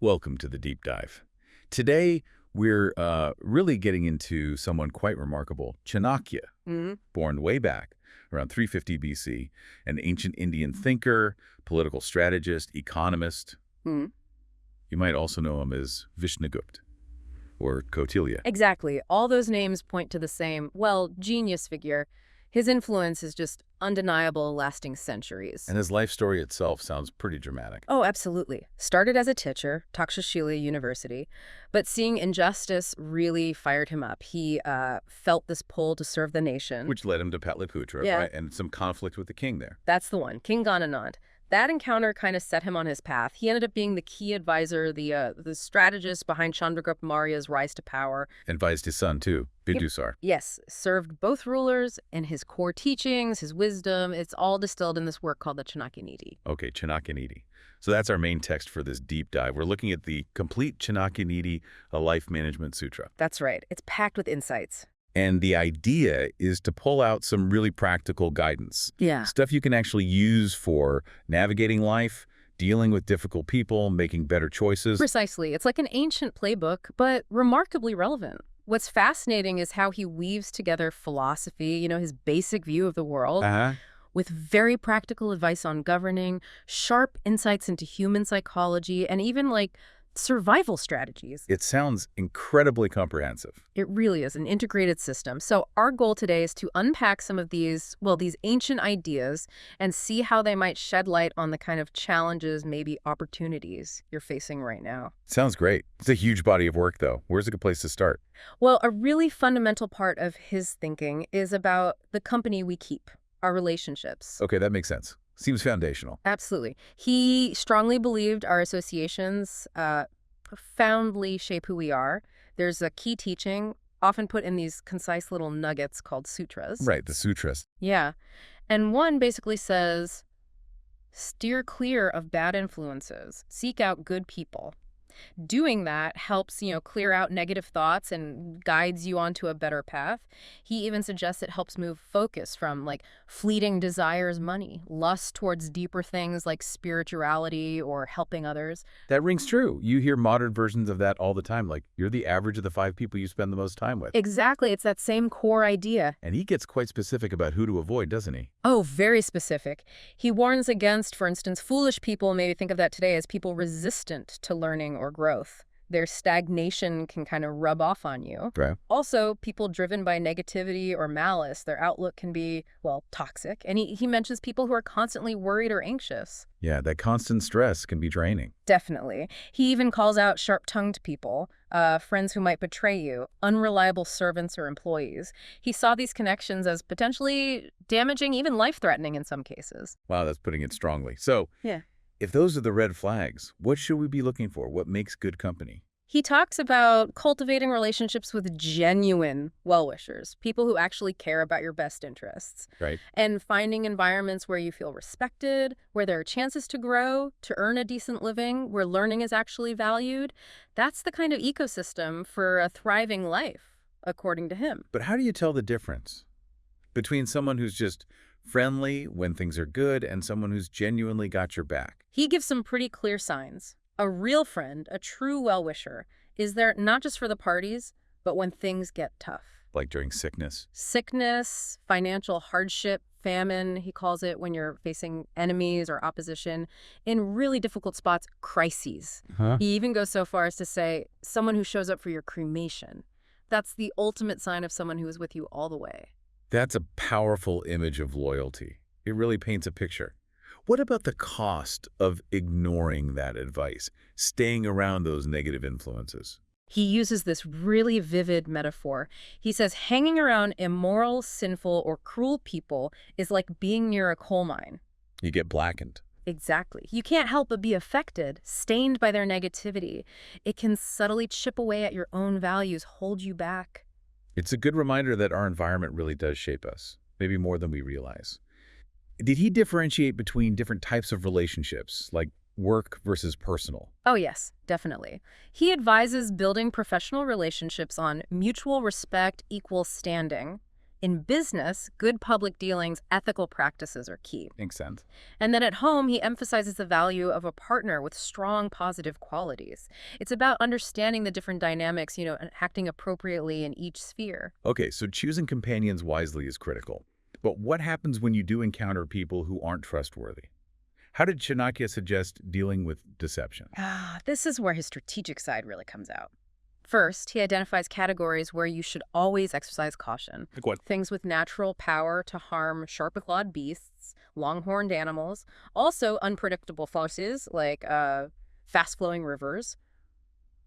Welcome to the deep dive. Today, we're really getting into someone quite remarkable, Chanakya, born way back around 350 BC, an ancient Indian thinker, political strategist, economist. Hmm. You might also know him as Vishnugupta or Kautilya. Exactly. All those names point to the same, well, genius figure. His influence is just undeniable, lasting centuries. And his life story itself sounds pretty dramatic. Oh, absolutely. Started as a teacher, Takshashila University, but seeing injustice really fired him up. He felt this pull to serve the nation. Which led him to Patliputra, Yeah. right? And some conflict with the king there. That's the one, King Gananand. That encounter kind of set him on his path. He ended up being the key advisor, the strategist behind Chandragupta Maurya's rise to power. Advised his son, too, Bindusar. Yes, served both rulers, and his core teachings, his wisdom, it's all distilled in this work called the Chanakya Neeti. Okay, Chanakya Neeti. So that's our main text for this deep dive. We're looking at the Complete Chanakya Neeti, a Life Management Sutra. That's right. It's packed with insights. And the idea is to pull out some really practical guidance. Yeah. Stuff you can actually use for navigating life, dealing with difficult people, making better choices. Precisely. It's like an ancient playbook, but remarkably relevant. What's fascinating is how he weaves together philosophy, his basic view of the world, with very practical advice on governing, sharp insights into human psychology, and even survival strategies. It sounds incredibly comprehensive. It really is an integrated system. So our goal today is to unpack some of these ancient ideas and see how they might shed light on the kind of challenges, maybe opportunities you're facing right now. Sounds great. It's a huge body of work, though. Where's a good place to start? Well, a really fundamental part of his thinking is about the company we keep, our relationships. Okay, that makes sense. Seems foundational. Absolutely. He strongly believed our associations profoundly shape who we are. There's a key teaching, often put in these concise little nuggets called sutras. Right, the sutras. Yeah. And one basically says, steer clear of bad influences. Seek out good people. Doing that helps, clear out negative thoughts and guides you onto a better path. He even suggests it helps move focus from fleeting desires, money, lust towards deeper things like spirituality or helping others. That rings true. You hear modern versions of that all the time, like you're the average of the 5 people you spend the most time with. Exactly. It's that same core idea. And he gets quite specific about who to avoid, doesn't he? Oh, very specific. He warns against, for instance, foolish people. Maybe think of that today as people resistant to learning or growth. Their stagnation can kind of rub off on you. Right. Also, people driven by negativity or malice, their outlook can be, toxic. And he mentions people who are constantly worried or anxious. Yeah, that constant stress can be draining. Definitely. He even calls out sharp-tongued people, friends who might betray you, unreliable servants or employees. He saw these connections as potentially damaging, even life-threatening in some cases. Wow, that's putting it strongly. So, Yeah. If those are the red flags, what should we be looking for? What makes good company? He talks about cultivating relationships with genuine well-wishers, people who actually care about your best interests. Right. And finding environments where you feel respected, where there are chances to grow, to earn a decent living, where learning is actually valued. That's the kind of ecosystem for a thriving life, according to him. But how do you tell the difference between someone who's just friendly when things are good and someone who's genuinely got your back? He gives some pretty clear signs. A real friend, a true well-wisher, is there not just for the parties, but when things get tough. Like during sickness. Sickness, financial hardship, famine, he calls it, when you're facing enemies or opposition. In really difficult spots, crises. He even goes so far as to say, someone who shows up for your cremation. That's the ultimate sign of someone who is with you all the way. That's a powerful image of loyalty. It really paints a picture. What about the cost of ignoring that advice, staying around those negative influences? He uses this really vivid metaphor. He says hanging around immoral, sinful, or cruel people is like being near a coal mine. You get blackened. Exactly. You can't help but be affected, stained by their negativity. It can subtly chip away at your own values, hold you back. It's a good reminder that our environment really does shape us, maybe more than we realize. Did he differentiate between different types of relationships, like work versus personal? Oh, yes, definitely. He advises building professional relationships on mutual respect, equal standing, In business, good public dealings, ethical practices are key. Makes sense. And then at home, he emphasizes the value of a partner with strong positive qualities. It's about understanding the different dynamics, and acting appropriately in each sphere. Okay, so choosing companions wisely is critical. But what happens when you do encounter people who aren't trustworthy? How did Chanakya suggest dealing with deception? This is where his strategic side really comes out. First, he identifies categories where you should always exercise caution. Like what? Things with natural power to harm sharp-clawed beasts, long-horned animals, also unpredictable forces like fast-flowing rivers,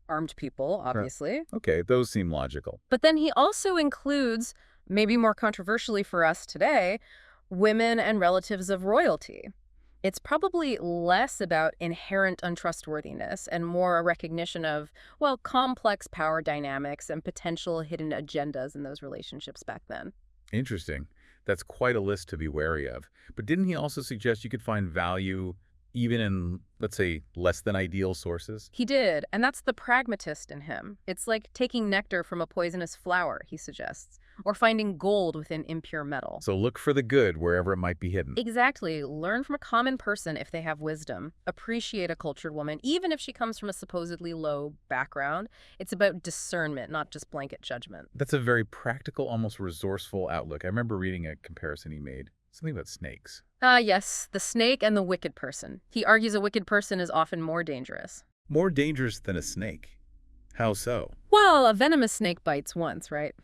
armed people, obviously. Okay, those seem logical. But then he also includes, maybe more controversially for us today, women and relatives of royalty. It's probably less about inherent untrustworthiness and more a recognition of, complex power dynamics and potential hidden agendas in those relationships back then. Interesting. That's quite a list to be wary of. But didn't he also suggest you could find value even in, let's say, less than ideal sources? He did, and that's the pragmatist in him. It's like taking nectar from a poisonous flower, he suggests, or finding gold within impure metal. So look for the good wherever it might be hidden. Exactly. Learn from a common person if they have wisdom. Appreciate a cultured woman, even if she comes from a supposedly low background. It's about discernment, not just blanket judgment. That's a very practical, almost resourceful outlook. I remember reading a comparison he made. Something about snakes. Yes, the snake and the wicked person. He argues a wicked person is often more dangerous. More dangerous than a snake. How so? Well, a venomous snake bites once, right?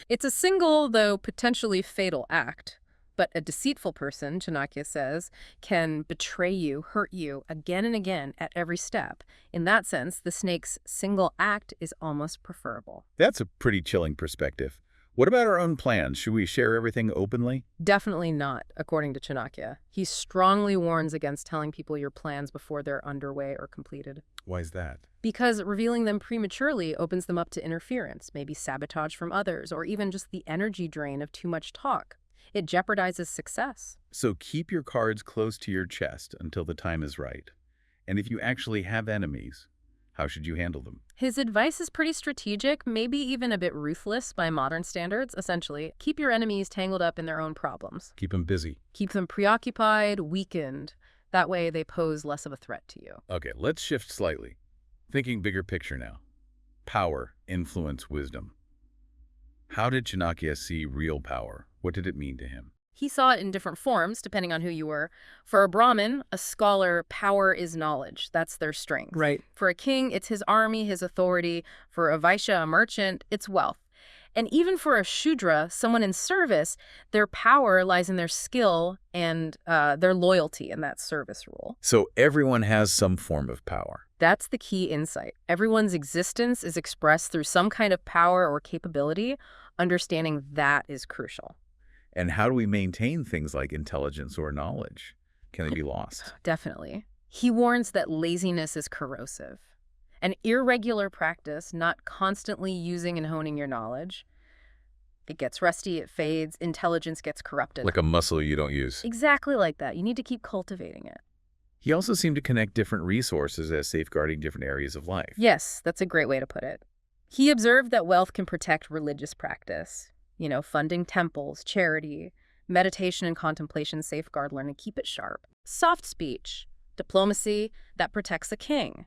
It's a single, though potentially fatal act. But a deceitful person, Chanakya says, can betray you, hurt you again and again at every step. In that sense, the snake's single act is almost preferable. That's a pretty chilling perspective. What about our own plans? Should we share everything openly? Definitely not, according to Chanakya. He strongly warns against telling people your plans before they're underway or completed. Why is that? Because revealing them prematurely opens them up to interference, maybe sabotage from others, or even just the energy drain of too much talk. It jeopardizes success. So keep your cards close to your chest until the time is right. And if you actually have enemies, how should you handle them? His advice is pretty strategic, maybe even a bit ruthless by modern standards. Essentially, keep your enemies tangled up in their own problems. Keep them busy. Keep them preoccupied, weakened. That way they pose less of a threat to you. Okay, let's shift slightly. Thinking bigger picture now. Power, influence, wisdom. How did Chanakya see real power? What did it mean to him? He saw it in different forms, depending on who you were. For a Brahmin, a scholar, power is knowledge. That's their strength. Right. For a king, it's his army, his authority. For a Vaishya, a merchant, it's wealth. And even for a Shudra, someone in service, their power lies in their skill and their loyalty in that service role. So everyone has some form of power. That's the key insight. Everyone's existence is expressed through some kind of power or capability. Understanding that is crucial. And how do we maintain things like intelligence or knowledge? Can they be lost? Definitely. He warns that laziness is corrosive. An irregular practice, not constantly using and honing your knowledge. It gets rusty, it fades, intelligence gets corrupted. Like a muscle you don't use. Exactly like that. You need to keep cultivating it. He also seemed to connect different resources as safeguarding different areas of life. Yes, that's a great way to put it. He observed that wealth can protect religious practice. Funding temples, charity, meditation and contemplation safeguard learning, keep it sharp. Soft speech, diplomacy, that protects a king.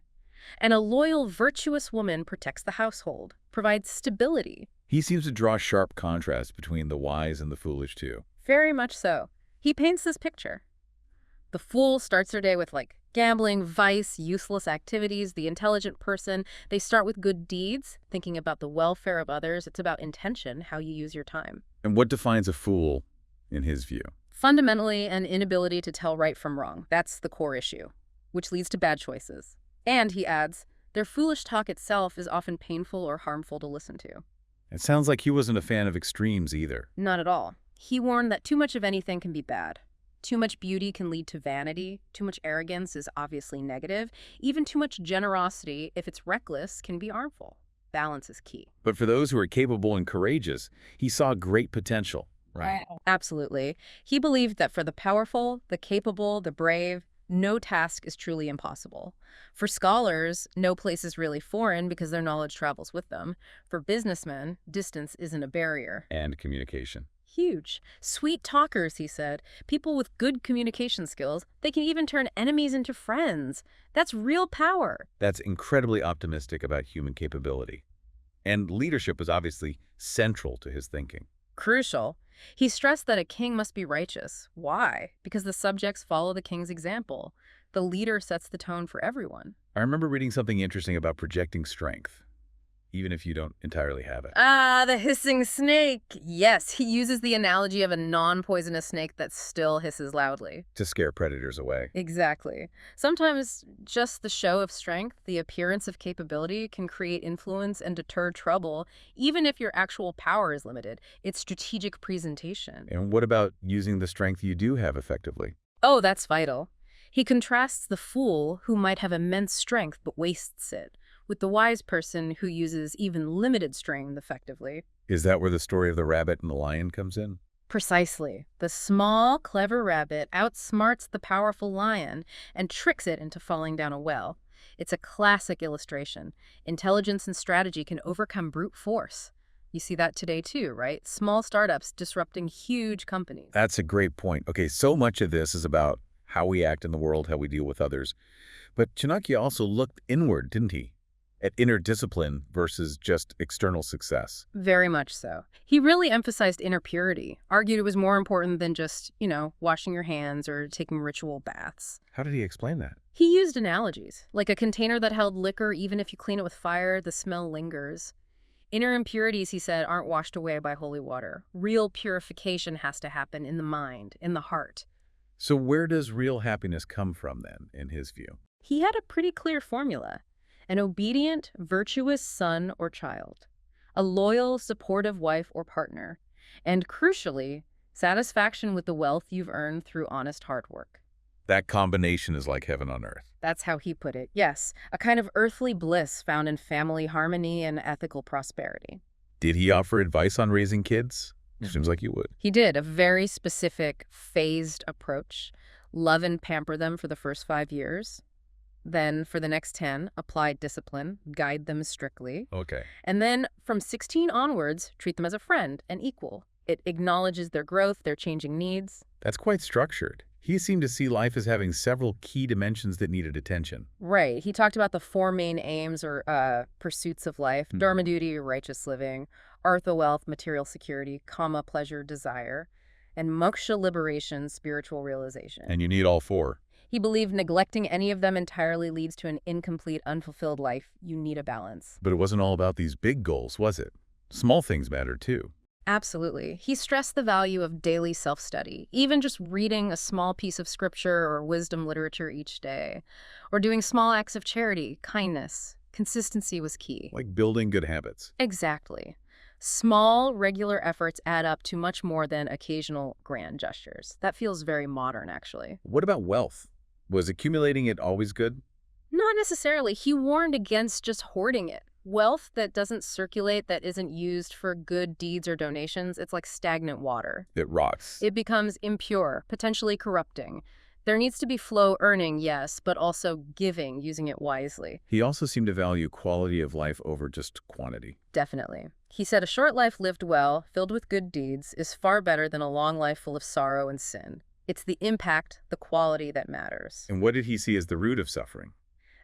And a loyal, virtuous woman protects the household, provides stability. He seems to draw sharp contrast between the wise and the foolish, too. Very much so. He paints this picture. The fool starts their day with, gambling, vice, useless activities. The intelligent person, they start with good deeds, thinking about the welfare of others. It's about intention, how you use your time. And what defines a fool, in his view? Fundamentally, an inability to tell right from wrong. That's the core issue, which leads to bad choices. And, he adds, their foolish talk itself is often painful or harmful to listen to. It sounds like he wasn't a fan of extremes either. Not at all. He warned that too much of anything can be bad. Too much beauty can lead to vanity. Too much arrogance is obviously negative. Even too much generosity, if it's reckless, can be harmful. Balance is key. But for those who are capable and courageous, he saw great potential, right? Absolutely. He believed that for the powerful, the capable, the brave, no task is truly impossible. For scholars, no place is really foreign because their knowledge travels with them. For businessmen, distance isn't a barrier. And communication. Huge. Sweet talkers, he said. People with good communication skills. They can even turn enemies into friends. That's real power. That's incredibly optimistic about human capability. And leadership was obviously central to his thinking. Crucial. He stressed that a king must be righteous. Why? Because the subjects follow the king's example. The leader sets the tone for everyone. I remember reading something interesting about projecting strength, even if you don't entirely have it. Ah, the hissing snake. Yes, he uses the analogy of a non-poisonous snake that still hisses loudly. To scare predators away. Exactly. Sometimes just the show of strength, the appearance of capability, can create influence and deter trouble, even if your actual power is limited. It's strategic presentation. And what about using the strength you do have effectively? Oh, that's vital. He contrasts the fool, who might have immense strength but wastes it, with the wise person who uses even limited strength effectively. Is that where the story of the rabbit and the lion comes in? Precisely. The small, clever rabbit outsmarts the powerful lion and tricks it into falling down a well. It's a classic illustration. Intelligence and strategy can overcome brute force. You see that today too, right? Small startups disrupting huge companies. That's a great point. Okay, so much of this is about how we act in the world, how we deal with others. But Chanakya also looked inward, didn't he? At inner discipline versus just external success. Very much so. He really emphasized inner purity, argued it was more important than just, washing your hands or taking ritual baths. How did he explain that? He used analogies, like a container that held liquor. Even if you clean it with fire, the smell lingers. Inner impurities, he said, aren't washed away by holy water. Real purification has to happen in the mind, in the heart. So where does real happiness come from then, in his view? He had a pretty clear formula. An obedient, virtuous son or child, a loyal, supportive wife or partner, and crucially, satisfaction with the wealth you've earned through honest hard work. That combination is like heaven on earth. That's how he put it. Yes, a kind of earthly bliss found in family harmony and ethical prosperity. Did he offer advice on raising kids? Seems like you would. He did, a very specific, phased approach. Love and pamper them for the first 5 years. Then, for the next 10, apply discipline, guide them strictly. Okay. And then, from 16 onwards, treat them as a friend, an equal. It acknowledges their growth, their changing needs. That's quite structured. He seemed to see life as having several key dimensions that needed attention. Right. He talked about the 4 main aims or pursuits of life: dharma duty, righteous living; artha, wealth, material security; kama, pleasure, desire; and moksha, liberation, spiritual realization. And you need all 4. He believed neglecting any of them entirely leads to an incomplete, unfulfilled life. You need a balance. But it wasn't all about these big goals, was it? Small things mattered too. Absolutely. He stressed the value of daily self-study, even just reading a small piece of scripture or wisdom literature each day, or doing small acts of charity, kindness. Consistency was key. Like building good habits. Exactly. Small, regular efforts add up to much more than occasional grand gestures. That feels very modern, actually. What about wealth? Was accumulating it always good? Not necessarily. He warned against just hoarding it. Wealth that doesn't circulate, that isn't used for good deeds or donations, it's like stagnant water. It rots. It becomes impure, potentially corrupting. There needs to be flow earning, yes, but also giving, using it wisely. He also seemed to value quality of life over just quantity. Definitely. He said a short life lived well, filled with good deeds, is far better than a long life full of sorrow and sin. It's the impact, the quality that matters. And what did he see as the root of suffering?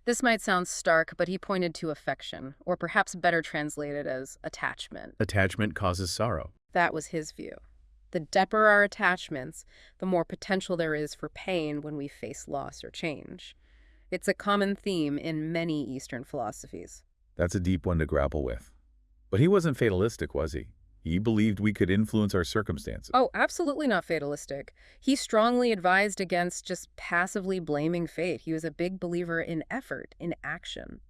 This might sound stark, but he pointed to affection, or perhaps better translated as attachment. Attachment causes sorrow. That was his view. The deeper our attachments, the more potential there is for pain when we face loss or change. It's a common theme in many Eastern philosophies. That's a deep one to grapple with. But he wasn't fatalistic, was he? He believed we could influence our circumstances. Oh, absolutely not fatalistic. He strongly advised against just passively blaming fate. He was a big believer in effort, in action.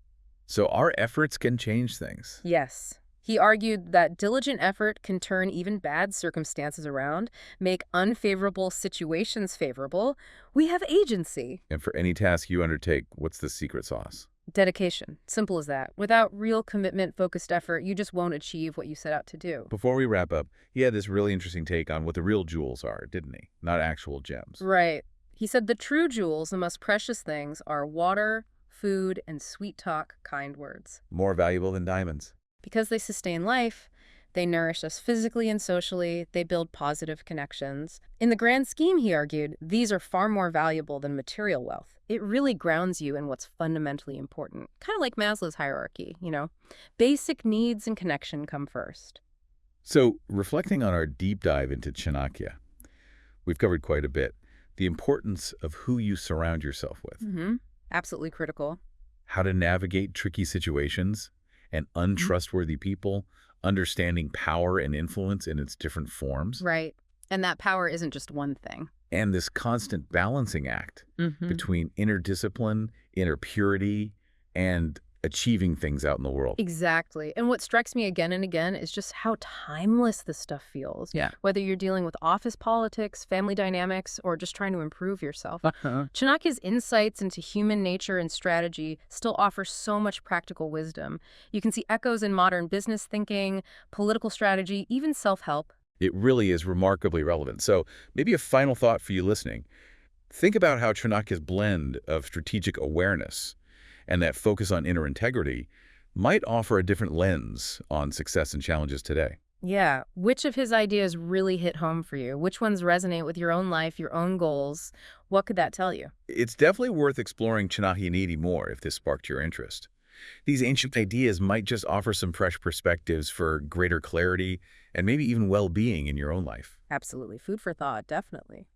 So our efforts can change things. Yes. He argued that diligent effort can turn even bad circumstances around, make unfavorable situations favorable. We have agency. And for any task you undertake, what's the secret sauce? Dedication. Simple as that. Without real commitment, focused effort, you just won't achieve what you set out to do. Before we wrap up, he had this really interesting take on what the real jewels are, didn't he? Not actual gems. Right. He said the true jewels, the most precious things, are water, food, and sweet talk, kind words. More valuable than diamonds. Because they sustain life, They nourish us physically and socially. They build positive connections. In the grand scheme, he argued, these are far more valuable than material wealth. It really grounds you in what's fundamentally important. Kind of like Maslow's hierarchy, you know? Basic needs and connection come first. So, reflecting on our deep dive into Chanakya, we've covered quite a bit. The importance of who you surround yourself with. Absolutely critical. How to navigate tricky situations and untrustworthy people, understanding power and influence in its different forms. Right. And that power isn't just one thing. And this constant balancing act between inner discipline, inner purity, and achieving things out in the world. Exactly. And what strikes me again and again is just how timeless this stuff feels. Yeah. Whether you're dealing with office politics, family dynamics, or just trying to improve yourself. Chanakya's insights into human nature and strategy still offer so much practical wisdom. You can see echoes in modern business thinking, political strategy, even self-help. It really is remarkably relevant. So maybe a final thought for you listening. Think about how Chanakya's blend of strategic awareness and that focus on inner integrity might offer a different lens on success and challenges today. Yeah. Which of his ideas really hit home for you? Which ones resonate with your own life, your own goals? What could that tell you? It's definitely worth exploring Chanakya Neeti more if this sparked your interest. These ancient ideas might just offer some fresh perspectives for greater clarity and maybe even well-being in your own life. Absolutely. Food for thought, definitely.